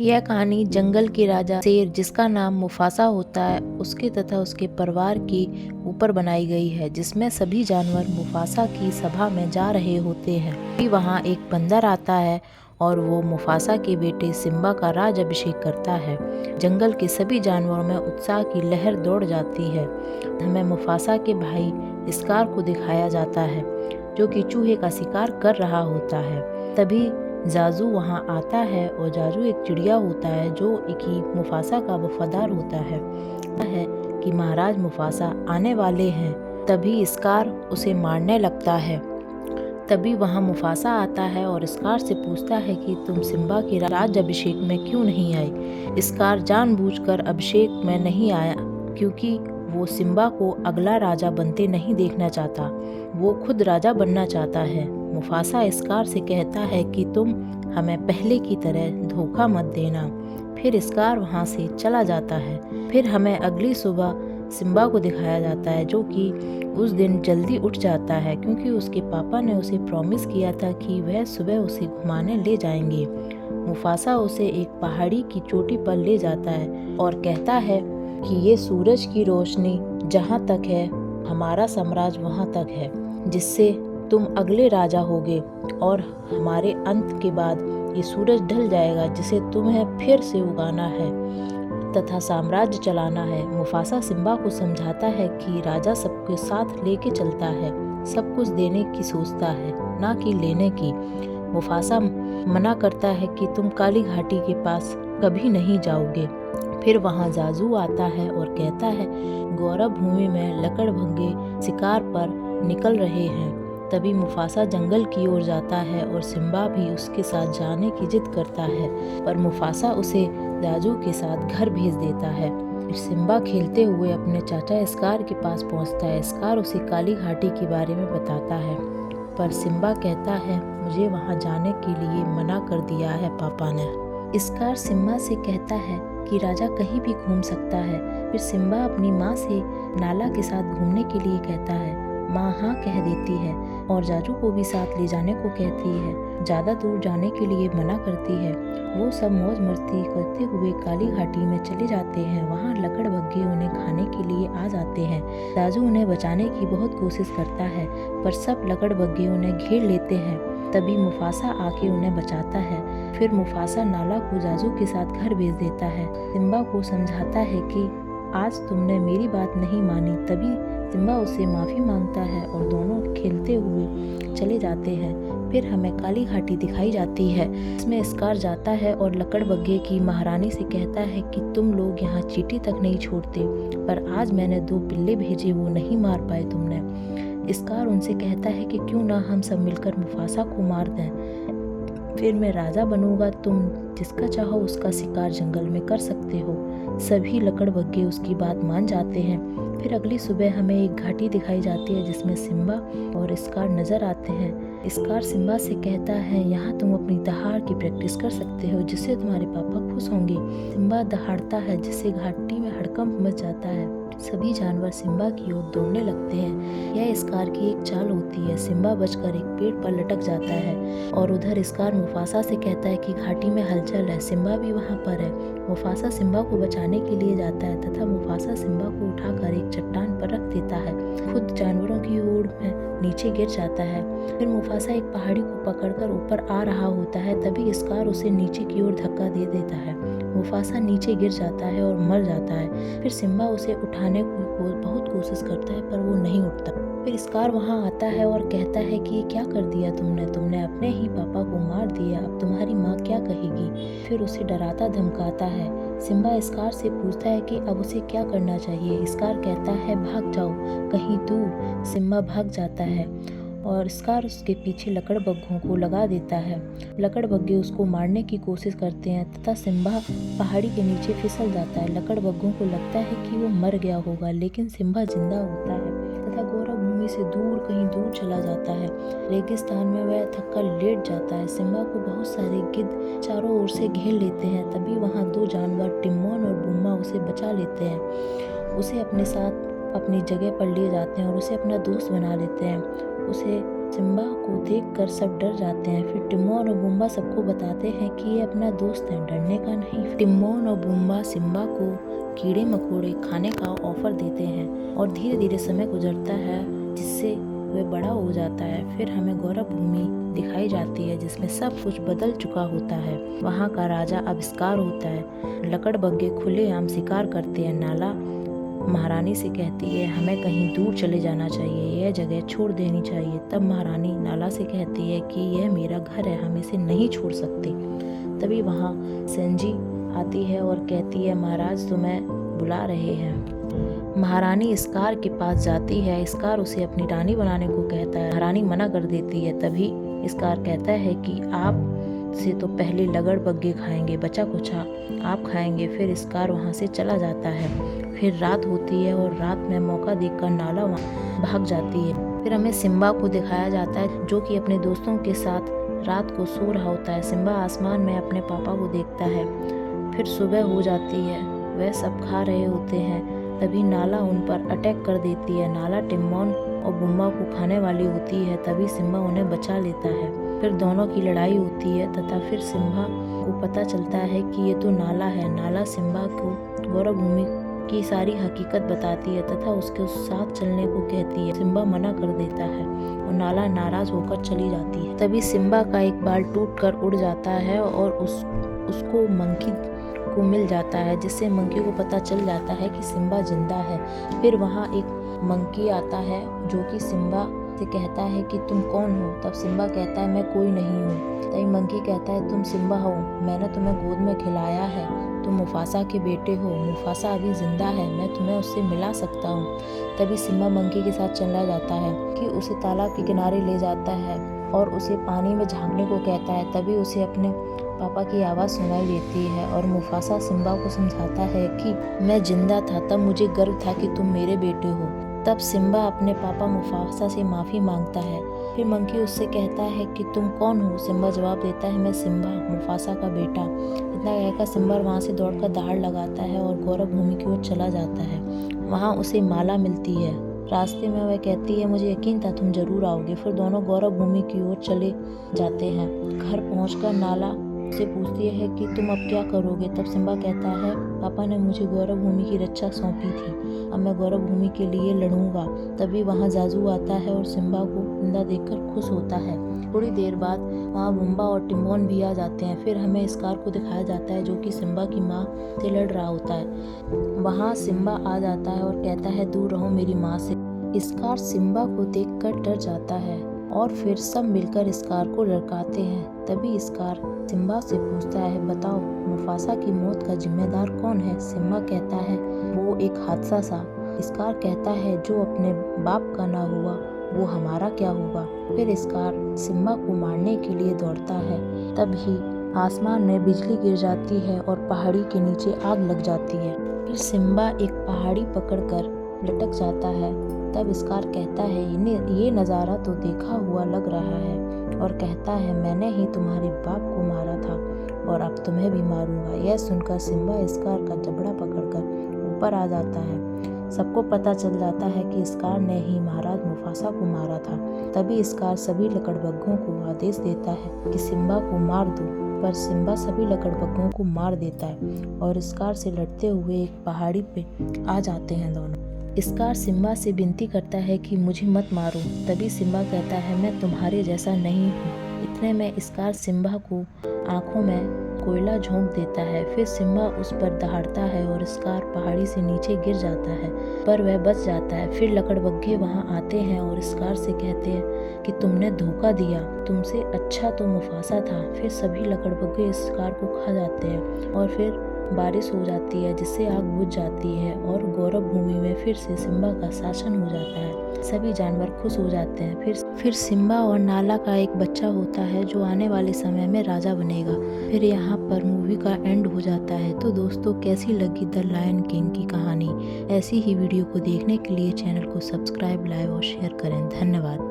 यह कहानी जंगल के राजा शेर, जिसका नाम मुफासा होता है, उसके तथा उसके परिवार के ऊपर बनाई गई है, जिसमें सभी जानवर मुफासा की सभा में जा रहे होते हैं। तभी वहाँ एक बंदर आता है और वो मुफासा के बेटे सिम्बा का राज अभिषेक करता है। जंगल के सभी जानवरों में उत्साह की लहर दौड़ जाती है। हमें मुफासा के भाई स्कार को दिखाया जाता है, जो कि चूहे का शिकार कर रहा होता है। तभी जाजू वहाँ आता है और जाजू एक चिड़िया होता है जो कि मुफासा का वफादार होता है कि महाराज मुफासा आने वाले हैं। तभी स्कार उसे मारने लगता है। तभी वहाँ मुफासा आता है और स्कार से पूछता है कि तुम सिम्बा के राज अभिषेक में क्यों नहीं आए। स्कार जानबूझकर अभिषेक में नहीं आया क्योंकि वो सिम्बा को अगला राजा बनते नहीं देखना चाहता, वो खुद राजा बनना चाहता है। मुफासा स्कार से कहता है कि तुम हमें पहले की तरह धोखा मत देना। फिर स्कार वहाँ से चला जाता है। फिर हमें अगली सुबह सिम्बा को दिखाया जाता है, जो कि उस दिन जल्दी उठ जाता है क्योंकि उसके पापा ने उसे प्रॉमिस किया था कि वह सुबह उसे घुमाने ले जाएंगे। मुफासा उसे एक पहाड़ी की चोटी पर ले जाता है और कहता है कि ये सूरज की रोशनी जहाँ तक है, हमारा साम्राज्य वहाँ तक है, जिससे तुम अगले राजा होगे और हमारे अंत के बाद ये सूरज ढल जाएगा, जिसे तुम्हें फिर से उगाना है तथा साम्राज्य चलाना है। मुफासा सिम्बा को समझाता है कि राजा सबके साथ लेके चलता है, सब कुछ देने की सोचता है, ना कि लेने की। मुफासा मना करता है कि तुम काली घाटी के पास कभी नहीं जाओगे। फिर वहाँ जाजू आता है और कहता है गौरव भूमि में लकड़भंगे शिकार पर निकल रहे हैं। तभी मुफासा जंगल की ओर जाता है और सिम्बा भी उसके साथ जाने की जिद करता है, पर मुफासा उसे जाजू के साथ घर भेज देता है। फिर सिम्बा खेलते हुए अपने चाचा स्कार के पास पहुंचता है। स्कार उसे काली घाटी के बारे में बताता है, पर सिम्बा कहता है मुझे वहां जाने के लिए मना कर दिया है पापा ने। स्कार सिम्बा से कहता है कि राजा कहीं भी घूम सकता है। फिर सिम्बा अपनी माँ से नाला के साथ घूमने के लिए कहता है। माँ हाँ कह देती है और जाजू को भी साथ ले जाने को कहती है। ज़्यादा दूर जाने के लिए मना करती है। वो सब मौज मस्ती करते हुए काली घाटी में चले जाते हैं। वहाँ लकड़बग्घे उन्हें खाने के लिए आ जाते हैं। जाजू उन्हें बचाने की बहुत कोशिश करता है, पर सब लकड़बग्घे उन्हें घेर लेते हैं। तभी मुफासा आके उन्हें बचाता है। फिर मुफासा नाला को जाजू के साथ घर भेज देता है। सिम्बा को समझाता है कि आज तुमने मेरी बात नहीं मानी। तभी सिम्बा उससे माफ़ी मांगता है और दोनों खेलते हुए चले जाते हैं। फिर हमें काली घाटी दिखाई जाती है, इसमें स्कार जाता है और लकड़बग्घे की महारानी से कहता है कि तुम लोग यहाँ चींटी तक नहीं छोड़ते, पर आज मैंने 2 पिल्ले भेजे, वो नहीं मार पाए तुमने। स्कार उनसे कहता है कि क्यों ना हम सब मिलकर मुफासा को मार दें, फिर मैं राजा बनूंगा, तुम जिसका चाहो उसका शिकार जंगल में कर सकते हो। सभी लकड़बग्घे उसकी बात मान जाते हैं। फिर अगली सुबह हमें एक घाटी दिखाई जाती है जिसमें सिम्बा और स्कार नजर आते हैं। स्कार सिम्बा से कहता है यहाँ तुम अपनी दहाड़ की प्रैक्टिस कर सकते हो, जिससे तुम्हारे पापा खुश होंगे। सिम्बा दहाड़ता है, जिससे घाटी में हड़कंप मच जाता है। सभी जानवर सिम्बा की ओर दौड़ने लगते हैं। यह स्कार की एक चाल होती है। सिम्बा बचकर एक पेड़ पर लटक जाता है और उधर स्कार मुफासा से कहता है कि घाटी में हलचल है, सिम्बा भी वहाँ पर है। मुफासा सिम्बा को बचाने के लिए जाता है तथा मुफासा सिम्बा को उठाकर एक चट्टान पर रख देता है, खुद जानवरों की ओर में नीचे गिर जाता है। फिर मुफासा एक पहाड़ी को पकड़कर ऊपर आ रहा होता है। तभी स्कार उसे नीचे की ओर धक्का दे देता है। मुफासा नीचे गिर जाता है और मर जाता है। फिर सिम्बा उसे उठाने की बहुत कोशिश करता है, पर वो नहीं उठता। फिर स्कार वहाँ आता है और कहता है कि क्या कर दिया तुमने अपने ही पापा को मार दिया, अब तुम्हारी माँ क्या कहेगी। फिर उसे डराता धमकाता है। सिम्बा स्कार से पूछता है कि अब उसे क्या करना चाहिए। स्कार कहता है भाग जाओ कहीं दूर। सिम्बा भाग जाता है और स्कार उसके पीछे लकड़बग्घों को लगा देता है। लकड़बग्घे उसको मारने की कोशिश करते हैं तथा सिम्बा पहाड़ी के नीचे फिसल जाता है। लकड़बग्घों को लगता है कि वो मर गया होगा, लेकिन सिम्बा जिंदा होता है तथा गौरव भूमि से दूर कहीं दूर चला जाता है। रेगिस्तान में वह थक्का लेट जाता है। सिम्बा को बहुत सारे गिद्ध चारों ओर से घेर लेते हैं। तभी वहाँ 2 जानवर टिम्मोन और बुम्मा उसे बचा लेते हैं। उसे अपने साथ अपनी जगह पर ले जाते हैं और उसे अपना दोस्त बना लेते हैं। उसे सिम्बा को देखकर सब डर जाते हैं। फिर टिमोन और बुम्बा सबको बताते हैं कि ये अपना दोस्त है, डरने का नहीं। टिमोन और बुम्बा सिम्बा को कीड़े मकोड़े खाने का ऑफर देते हैं और धीरे धीरे समय गुजरता है जिससे वह बड़ा हो जाता है। फिर हमें गौरव भूमि दिखाई जाती है जिसमें सब कुछ बदल चुका होता है। वहाँ का राजा आविष्कार होता है। लकड़बग्घे खुलेआम शिकार करते हैं। नाला महारानी से कहती है हमें कहीं दूर चले जाना चाहिए, यह जगह छोड़ देनी चाहिए। तब महारानी नाला से कहती है कि यह मेरा घर है, हम इसे नहीं छोड़ सकते। तभी वहाँ सेंजी आती है और कहती है महाराज तुम्हें बुला रहे हैं। महारानी स्कार के पास जाती है। स्कार उसे अपनी रानी बनाने को कहता है। महारानी मना कर देती है। तभी स्कार कहता है कि आप से तो पहले लगड़बग्घे खाएंगे, बचा कुचा आप खाएंगे। फिर स्कार वहाँ से चला जाता है। फिर रात होती है और रात में मौका देखकर नाला वहाँ भाग जाती है। फिर हमें सिम्बा को दिखाया जाता है जो कि अपने दोस्तों के साथ रात को सो रहा होता है। सिम्बा आसमान में अपने पापा को देखता है। फिर सुबह हो जाती है, वह सब खा रहे होते हैं। तभी नाला उन पर अटैक कर देती है। नाला टिमोन और बुम्बा को खाने वाली होती है। तभी सिम्बा उन्हें बचा लेता है। फिर दोनों की लड़ाई होती है तथा फिर सिम्बा को पता चलता है कि ये तो नाला है। नाला सिम्बा को गौरव भूमि की सारी हकीकत बताती है तथा उसके साथ चलने को कहती है। सिम्बा मना कर देता है और नाला नाराज होकर चली जाती है। तभी सिम्बा का एक बाल टूटकर उड़ जाता है और उसको मंकी को मिल जाता है, जिससे मंकी को पता चल जाता है कि सिम्बा जिंदा है। फिर वहाँ एक मंकी आता है जो कि सिम्बा से कहता है कि तुम कौन हो। तब सिम्बा कहता है मैं कोई नहीं हूँ। तभी मंकी कहता है तुम सिम्बा हो, मैंने तुम्हें गोद में खिलाया है, तुम मुफासा के बेटे हो, मुफासा अभी जिंदा है, मैं तुम्हें उससे मिला सकता हूँ। तभी सिम्बा मंकी के साथ चला जाता है कि उसे तालाब के किनारे ले जाता है और उसे पानी में झांकने को कहता है। तभी उसे अपने पापा की आवाज़ सुनाई देती है और मुफासा सिम्बा को समझाता है कि मैं जिंदा था तब मुझे गर्व था कि तुम मेरे बेटे हो। तब सिम्बा अपने पापा मुफासा से माफ़ी मांगता है। फिर मंकी उससे कहता है कि तुम कौन हो। सिम्बा जवाब देता है मैं सिम्बा, मुफासा का बेटा। इतना कहकर सिम्बा वहाँ से दौड़कर दहाड़ लगाता है और गौरव भूमि की ओर चला जाता है। वहाँ उसे माला मिलती है। रास्ते में वह कहती है मुझे यकीन था तुम जरूर आओगे। फिर दोनों गौरव भूमि की ओर चले जाते हैं। घर पहुँचकर नाला से पूछती है कि तुम अब क्या करोगे। तब सिम्बा कहता है पापा ने मुझे गौरव भूमि की रक्षा सौंपी थी, अब मैं गौरव भूमि के लिए लड़ूंगा। तभी वहाँ जाजू आता है और सिम्बा को जिंदा देखकर खुश होता है। थोड़ी देर बाद वहाँ बुम्बा और टिमोन भी आ जाते हैं। फिर हमें स्कार को दिखाया जाता है जो कि सिम्बा की माँ से लड़ रहा होता है। वहाँ सिम्बा आ जाता है और कहता है दूर रहो मेरी माँ से। स्कार सिम्बा को देखकर डर जाता है और फिर सब मिलकर स्कार को लड़काते हैं। तभी स्कार सिम्बा से पूछता है बताओ मुफासा की मौत का जिम्मेदार कौन है। सिम्बा कहता है वो एक हादसा सा। स्कार कहता है जो अपने बाप का ना हुआ वो हमारा क्या होगा। फिर स्कार सिम्बा को मारने के लिए दौड़ता है। तभी आसमान में बिजली गिर जाती है और पहाड़ी के नीचे आग लग जाती है। फिर सिम्बा एक पहाड़ी पकड़कर लटक जाता है। तब स्कार कहता है ये नज़ारा तो देखा हुआ लग रहा है और कहता है मैंने ही तुम्हारे बाप को मारा था और अब तुम्हें भी मारूंगा। यह सुनकर सिम्बा स्कार का जबड़ा पकड़कर ऊपर आ जाता है। सबको पता चल जाता है कि स्कार ने ही महाराज मुफासा को मारा था। तभी स्कार सभी लकड़बग्घों को आदेश देता है कि सिम्बा को मार दो, पर सिम्बा सभी लकड़बग्घों को मार देता है और स्कार से लड़ते हुए एक पहाड़ी पे आ जाते हैं दोनों। स्कार सिम्बा से विनती करता है कि मुझे मत मारो। तभी सिम्बा कहता है मैं तुम्हारे जैसा नहीं हूँ। इतने में स्कार सिम्बा को आंखों में कोयला झोंक देता है। फिर सिम्बा उस पर दहाड़ता है और स्कार पहाड़ी से नीचे गिर जाता है, पर वह बच जाता है। फिर लकड़बग्घे वहाँ आते हैं और स्कार से कहते हैं कि तुमने धोखा दिया, तुमसे अच्छा तो मुफासा था। फिर सभी लकड़बग्घे स्कार को खा जाते हैं और फिर बारिश हो जाती है जिससे आग बुझ जाती है और गौरव भूमि में फिर से सिम्बा का शासन हो जाता है। सभी जानवर खुश हो जाते हैं। फिर सिम्बा और नाला का एक बच्चा होता है जो आने वाले समय में राजा बनेगा। फिर यहाँ पर मूवी का एंड हो जाता है। तो दोस्तों कैसी लगी द लायन किंग की कहानी। ऐसी ही वीडियो को देखने के लिए चैनल को सब्सक्राइब, लाइक और शेयर करें। धन्यवाद।